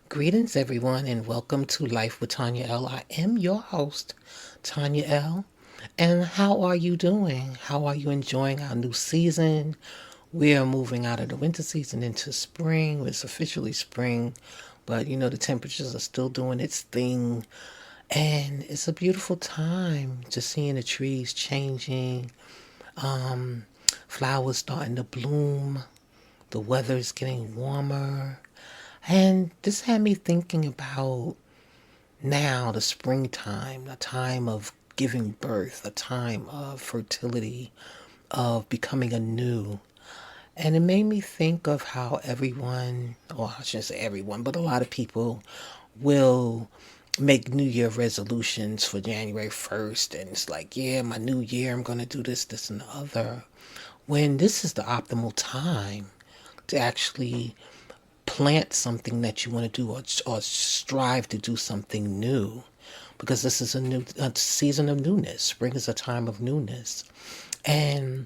Greetings, everyone, and welcome to Life with Tanya L. I am your host, Tanya L. And how are you doing? How are you enjoying our new season? We are moving out of the winter season into spring. It's officially spring, but the temperatures are still doing its thing. And it's a beautiful time just seeing the trees changing, flowers starting to bloom, the weather is getting warmer. And this had me thinking about now the springtime, a time of giving birth, a time of fertility, of becoming anew. And it made me think of how everyone, or I shouldn't say everyone, but a lot of people will make New Year resolutions for January 1st. And it's like, yeah, my new year, I'm going to do this, this, and the other. When this is the optimal time to actually plant something that you want to do, or strive to do something new, because this is a season of newness. Spring is a time of newness. And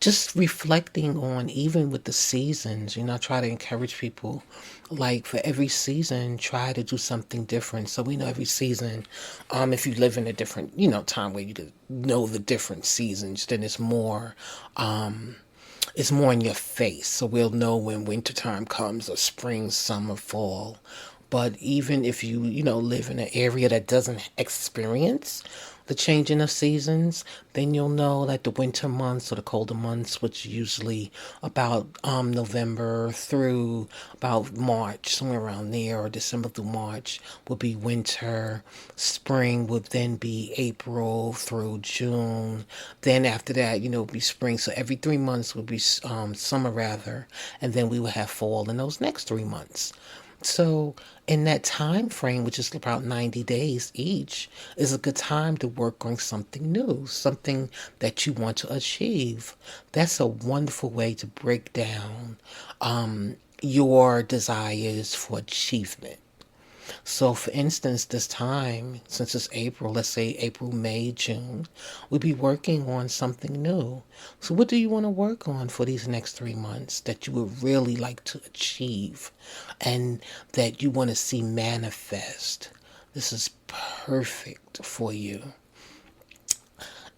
just reflecting on, even with the seasons, I try to encourage people, like, for every season, try to do something different. So we know every season, if you live in a different, time where you could know the different seasons, then it's more in your face. So we'll know when wintertime comes, or spring, summer, fall. But even if you live in an area that doesn't experience the changing of seasons, then you'll know that the winter months, or the colder months, which usually about November through about March, somewhere around there, or December through March, will be winter. Spring would then be April through June. Then after that, it'll be spring. So every 3 months would be summer, rather, and then we will have fall in those next 3 months. So in that time frame, which is about 90 days each, is a good time to work on something new, something that you want to achieve. That's a wonderful way to break down your desires for achievement. So, for instance, this time, since it's April, let's say April, May, June, we'll be working on something new. So, what do you want to work on for these next 3 months that you would really like to achieve and that you want to see manifest? This is perfect for you.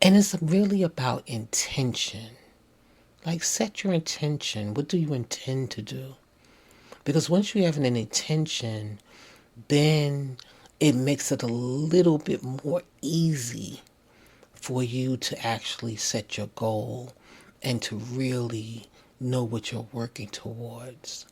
And it's really about intention. Like, set your intention. What do you intend to do? Because once you have an intention, then it makes it a little bit more easy for you to actually set your goal and to really know what you're working towards.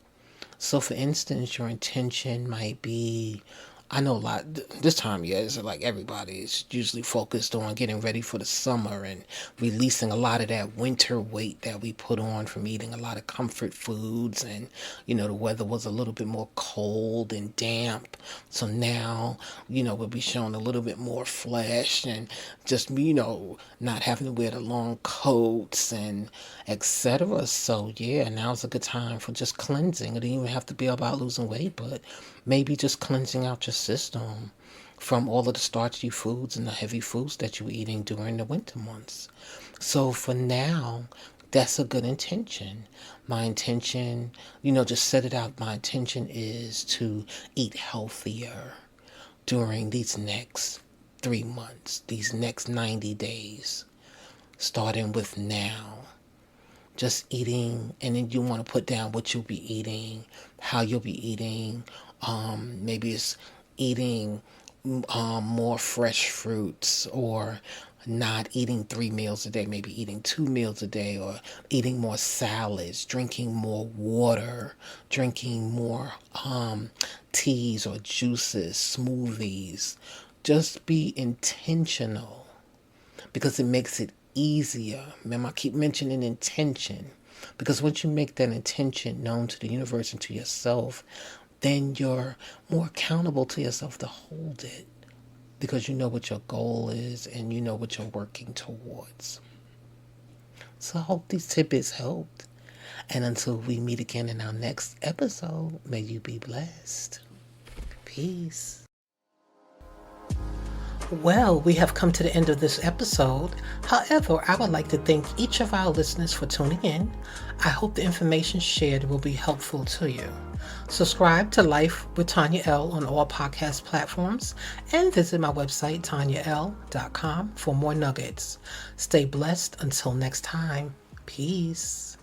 So, for instance, your intention might be, I know a lot this time of year is like everybody is usually focused on getting ready for the summer and releasing a lot of that winter weight that we put on from eating a lot of comfort foods. And the weather was a little bit more cold and damp, so now we'll be showing a little bit more flesh, and just not having to wear the long coats and etc. So yeah, now's a good time for just cleansing. It doesn't even have to be about losing weight, but maybe just cleansing out your system from all of the starchy foods and the heavy foods that you're eating during the winter months. So for now, that's a good intention. My intention, just set it out. My intention is to eat healthier during these next 3 months, these next 90 days, starting with now. Just eating, and then you want to put down what you'll be eating, how you'll be eating. Maybe it's eating more fresh fruits, or not eating 3 meals a day, maybe eating 2 meals a day, or eating more salads, drinking more water, drinking more teas or juices, smoothies. Just be intentional, because it makes it easier. Remember, I keep mentioning intention, because once you make that intention known to the universe and to yourself, then you're more accountable to yourself to hold it, because you know what your goal is and you know what you're working towards. So I hope these tidbits helped. And until we meet again in our next episode, may you be blessed. Peace. Well, we have come to the end of this episode. However, I would like to thank each of our listeners for tuning in. I hope the information shared will be helpful to you. Subscribe to Life with Tanya L on all podcast platforms and visit my website, tanyal.com, for more nuggets. Stay blessed until next time. Peace.